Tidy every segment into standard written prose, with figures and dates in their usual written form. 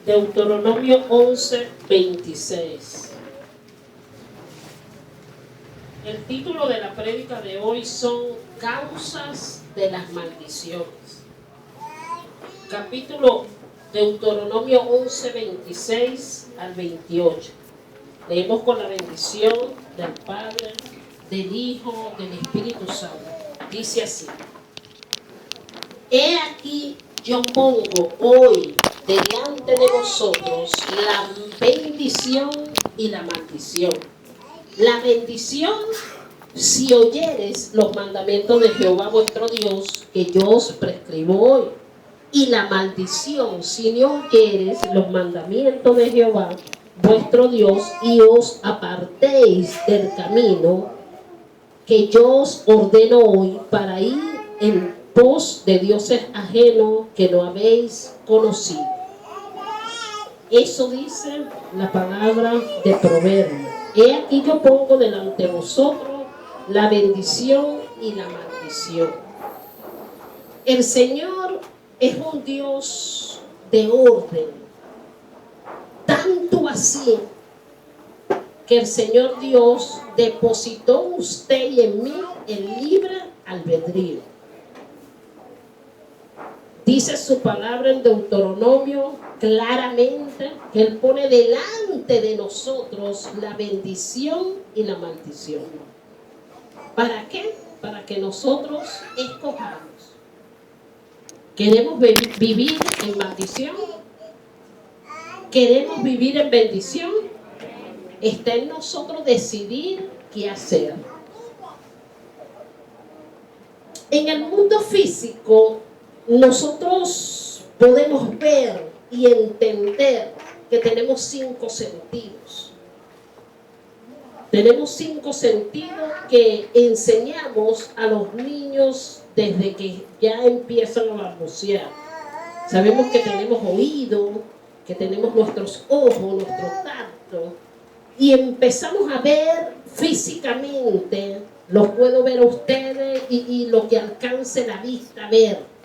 Deuteronomio 11:26. El título de la prédica de hoy son Causas de las maldiciones. Capítulo Deuteronomio 11:26 al 28. Leemos con la bendición del Padre, del Hijo, del Espíritu Santo. Dice así: He aquí yo pongo hoy delante de vosotros la bendición y la maldición. La bendición, si oyeres los mandamientos de Jehová vuestro Dios, que yo os prescribo hoy. Y la maldición, si no oyeres los mandamientos de Jehová vuestro Dios, y os apartéis del camino que yo os ordeno hoy para ir en pos de dioses ajenos que no habéis conocido. Eso dice la palabra de Proverbios. He aquí yo pongo delante de vosotros la bendición y la maldición. El Señor es un Dios de orden, tanto así que el Señor Dios depositó en usted y en mí el libre albedrío. Dice su palabra en Deuteronomio claramente que Él pone delante de nosotros la bendición y la maldición. ¿Para qué? Para que nosotros escojamos. ¿Queremos vivir en maldición? ¿Queremos vivir en bendición? Está en nosotros decidir qué hacer. En el mundo físico, nosotros podemos ver y entender que tenemos 5 sentidos. Tenemos 5 sentidos que enseñamos a los niños desde que ya empiezan a balbucear. Sabemos que tenemos oído, que tenemos nuestros ojos, nuestro tacto, y empezamos a ver físicamente. Los puedo ver a ustedes y lo que alcance la vista a ver.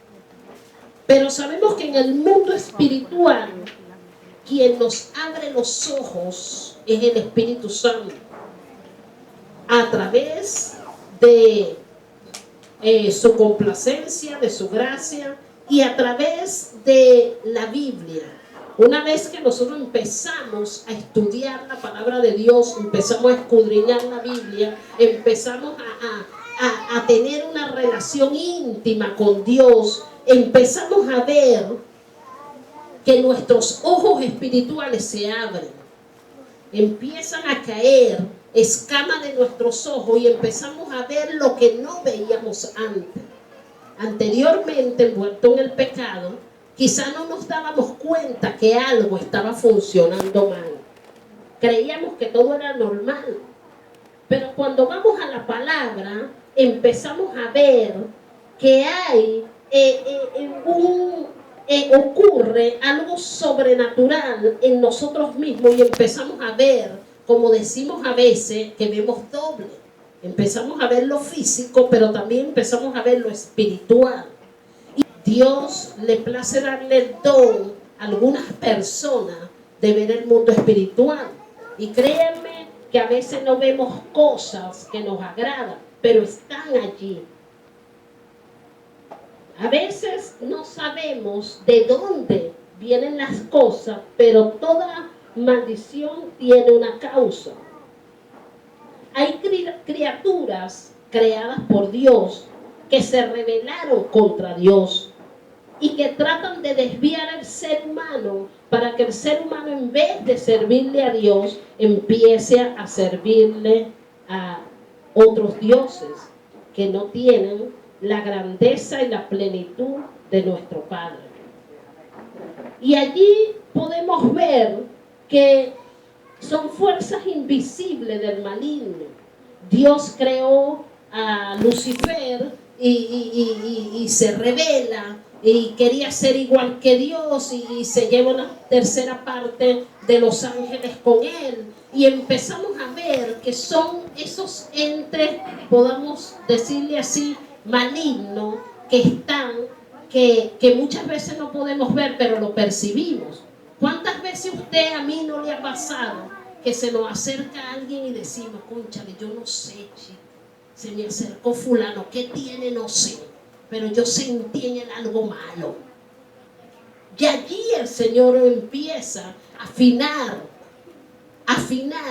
Pero sabemos que en el mundo espiritual, quien nos abre los ojos es el Espíritu Santo, a través de su complacencia, de su gracia, y a través de la Biblia. Una vez que nosotros empezamos a estudiar la palabra de Dios, empezamos a escudriñar la Biblia, empezamos a tener una relación íntima con Dios, empezamos a ver que nuestros ojos espirituales se abren, empiezan a caer escamas de nuestros ojos y empezamos a ver lo que no veíamos antes. Anteriormente, envuelto en el pecado, quizá no nos dábamos cuenta que algo estaba funcionando mal. Creíamos que todo era normal. Pero cuando vamos a la palabra, empezamos a ver que hay ocurre algo sobrenatural en nosotros mismos y empezamos a ver, como decimos a veces, que vemos doble. Empezamos a ver lo físico, pero también empezamos a ver lo espiritual. Y Dios le place darle el don a algunas personas de ver el mundo espiritual. Y créanme que a veces no vemos cosas que nos agradan, pero están allí. A veces no sabemos de dónde vienen las cosas, pero toda maldición tiene una causa. Hay criaturas creadas por Dios que se rebelaron contra Dios y que tratan de desviar al ser humano para que el ser humano, en vez de servirle a Dios, empiece a servirle a otros dioses que no tienen la grandeza y la plenitud de nuestro Padre. Y allí podemos ver que son fuerzas invisibles del maligno. Dios creó a Lucifer y se rebela y quería ser igual que Dios y se lleva una tercera parte de los ángeles con él. Y empezamos a ver que son esos entes, podamos decirle así, malignos, que están, que muchas veces no podemos ver, pero lo percibimos. ¿Cuántas veces usted, a mí no le ha pasado que se nos acerca alguien y decimos, cónchale, yo no sé, chico, se me acercó fulano, ¿qué tiene? No sé, pero yo sentí en él algo malo. Y allí el Señor empieza a afinar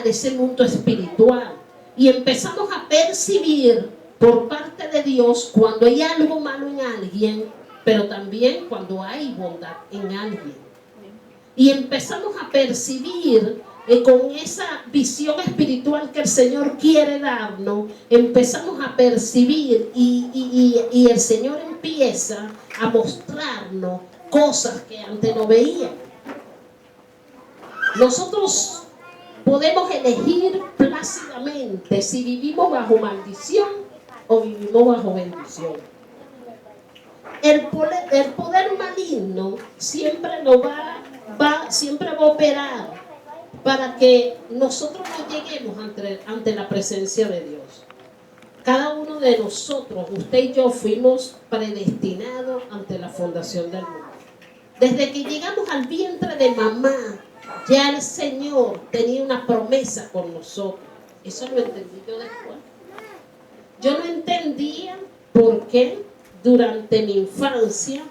ese mundo espiritual. Y empezamos a percibir por parte de Dios cuando hay algo malo en alguien, pero también cuando hay bondad en alguien. Y empezamos a percibir con esa visión espiritual que el Señor quiere darnos, empezamos a percibir y el Señor empieza a mostrarnos cosas que antes no veíamos. Nosotros podemos elegir plácidamente si vivimos bajo maldición o vivimos bajo bendición. El poder maligno siempre siempre va a operar para que nosotros no lleguemos ante la presencia de Dios. Cada uno de nosotros, usted y yo, fuimos predestinados ante la fundación del mundo. Desde que llegamos al vientre de mamá, ya el Señor tenía una promesa con nosotros. Eso lo entendí yo después. Yo no entendía por qué durante mi infancia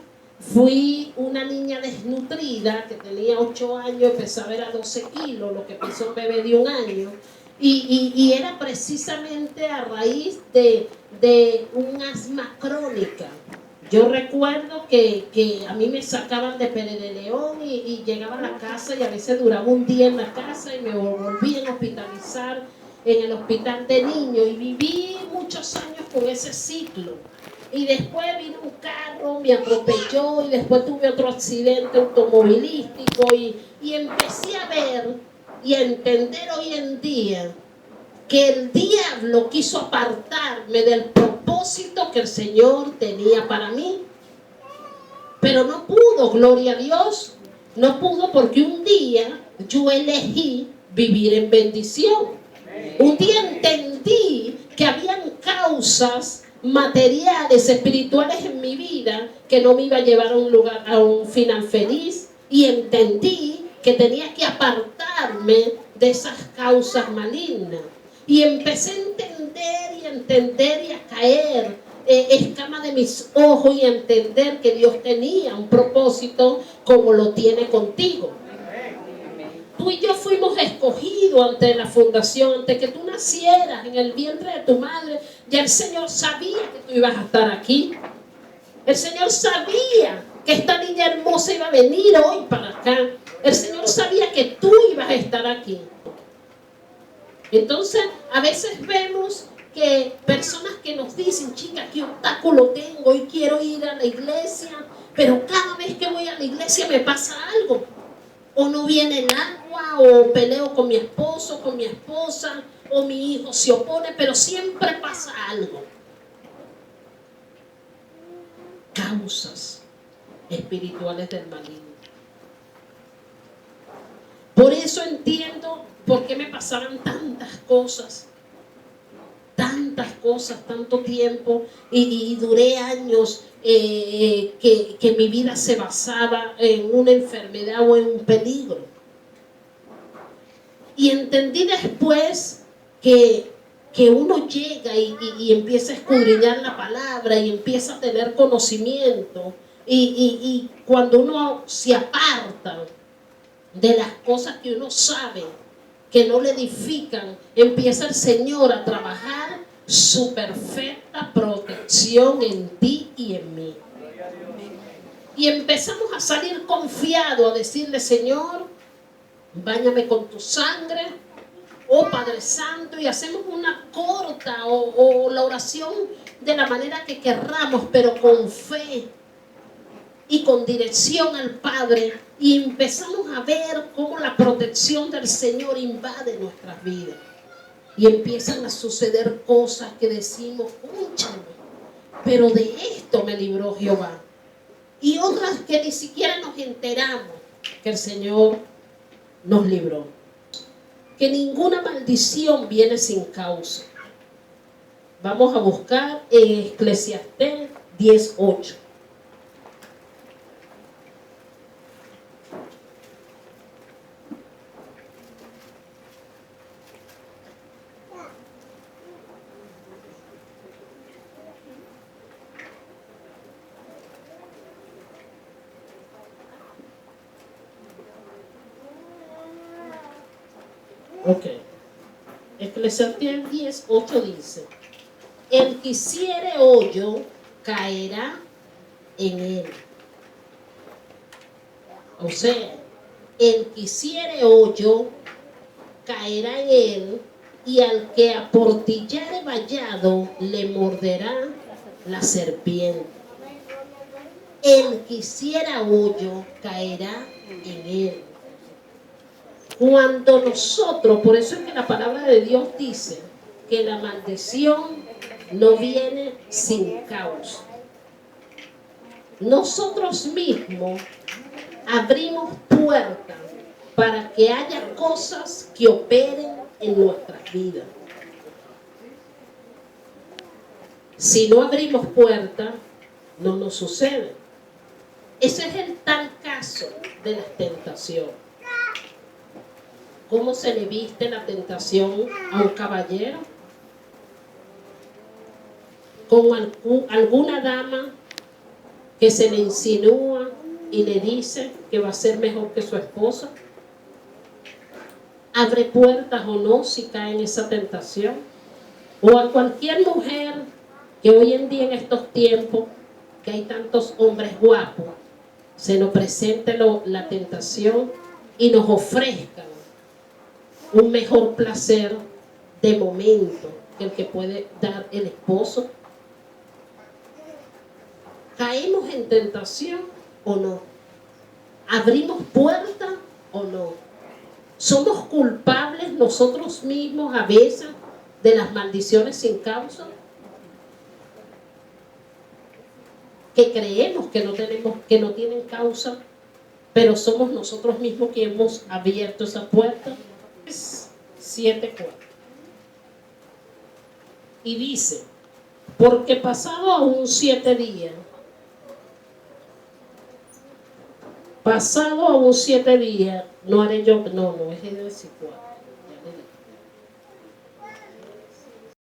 fui una niña desnutrida que tenía 8 años y pesaba era 12 kilos, lo que pesó un bebé de 1 año. Y era precisamente a raíz de un asma crónica. Yo recuerdo que a mí me sacaban de Pérez de León y llegaba a la casa y a veces duraba un día en la casa y me volvían a hospitalizar en el hospital de niños y viví muchos años con ese ciclo. Y después vino un carro, me atropelló y después tuve otro accidente automovilístico y empecé a ver y a entender hoy en día que el diablo quiso apartarme del propósito que el Señor tenía para mí. Pero no pudo, gloria a Dios. No pudo porque un día yo elegí vivir en bendición. Un día entendí que habían causas materiales, espirituales en mi vida que no me iba a llevar a un final feliz. Y entendí que tenía que apartarme de esas causas malignas. Y empecé a entender y a caer escama de mis ojos y a entender que Dios tenía un propósito como lo tiene contigo. Tú y yo fuimos escogidos ante la fundación, antes que tú nacieras en el vientre de tu madre. Ya el Señor sabía que tú ibas a estar aquí. El Señor sabía que esta niña hermosa iba a venir hoy para acá. El Señor sabía que tú ibas a estar aquí. Entonces, a veces vemos que personas que nos dicen, chica, ¿qué obstáculo tengo? Hoy quiero ir a la iglesia, pero cada vez que voy a la iglesia me pasa algo. O no viene el agua, o peleo con mi esposo, con mi esposa, o mi hijo se opone, pero siempre pasa algo. Causas espirituales del maligno. Por eso entiendo por qué me pasaban tantas cosas, tanto tiempo, y duré años que mi vida se basaba en una enfermedad o en un peligro. Y entendí después que uno llega y empieza a escudriñar la palabra y empieza a tener conocimiento, y cuando uno se aparta de las cosas que uno sabe que no le edifican, empieza el Señor a trabajar su perfecta protección en ti y en mí. Y empezamos a salir confiados a decirle, Señor, báñame con tu sangre, oh Padre Santo, y hacemos una corta o la oración de la manera que querramos, pero con fe y con dirección al Padre, y empezamos a ver cómo la protección del Señor invade nuestras vidas. Y empiezan a suceder cosas que decimos, escúchame, pero de esto me libró Jehová. Y otras que ni siquiera nos enteramos que el Señor nos libró. Que ninguna maldición viene sin causa. Vamos a buscar en Eclesiastés 10:8. Ok. Eclesiastés 10:8 dice: el que hiciere hoyo caerá en él. O sea, el que hiciere hoyo caerá en él, y al que aportillare vallado le morderá la serpiente. El que hiciera hoyo caerá en él. Cuando nosotros, por eso es que la palabra de Dios dice que la maldición no viene sin causa. Nosotros mismos abrimos puertas para que haya cosas que operen en nuestras vidas. Si no abrimos puertas, no nos sucede. Ese es el tal caso de las tentaciones. ¿Cómo se le viste la tentación a un caballero? Con alguna dama que se le insinúa y le dice que va a ser mejor que su esposa. ¿Abre puertas o no si cae en esa tentación? O a cualquier mujer que hoy en día, en estos tiempos, que hay tantos hombres guapos, se nos presente la tentación y nos ofrezcan un mejor placer de momento que el que puede dar el esposo. ¿Caemos en tentación o no? ¿Abrimos puertas o no? ¿Somos culpables nosotros mismos a veces de las maldiciones sin causa? Que creemos que no tienen causa, pero somos nosotros mismos que hemos abierto esa puerta. 7:4. Y dice: porque pasado aún 7 días, no haré yo, no es el 4.